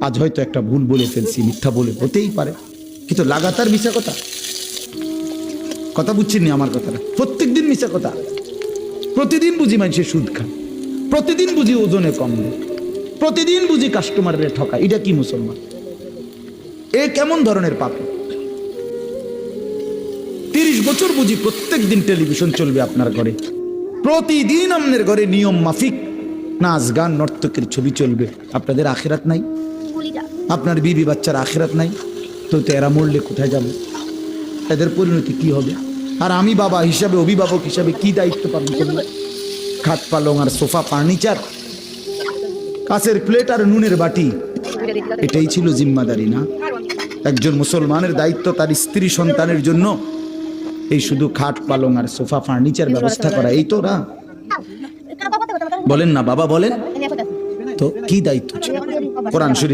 আজ হয়তো একটা ভুল বলে ফেলছি, মিথ্যা বলে, হতেই পারে, কিন্তু লাগাতার মিশা কথা কথা বুঝছেন আমার কথাটা? প্রত্যেকদিন মিশা কথা, প্রতিদিন বুঝি মানুষের সুদ খায়, প্রতিদিন বুঝি ওজনে কম দেয়, প্রতিদিন বুঝি কাস্টমারের ঠকা। এটা কি মুসলমান? এ কেমন ধরনের পাপী? 30 বছর বুঝি প্রত্যেক দিন টেলিভিশন চলবে আপনার ঘরে, প্রতিদিন আপনার ঘরে নিয়ম মাফিক নাচ গান নর্তকের ছবি চলবে। আপনাদের আখিরাত নাই? আপনার বিবি বাচ্চার আখিরাত নাই? তো এরা মরলে কোথায় যাবে? এদের পরিণতি কি হবে? আর আমি বাবা হিসাবে, অভিভাবক হিসাবে কি দায়িত্ব পালন করব? খাট পালং আর সোফা, ফার্নিচার, কাঁচের প্লেট আর নুনের বাটি, এটাই ছিল জিম্মাদারি না? একজন মুসলমানের দায়িত্ব তার স্ত্রী সন্তানের জন্য এই শুধু খাট পালং আর সোফা ফার্নিচার ব্যবস্থা করা, এই তো না? বলেন না বাবা, বলেন তো কি দায়িত্ব ছিল? কোরআন শরীফ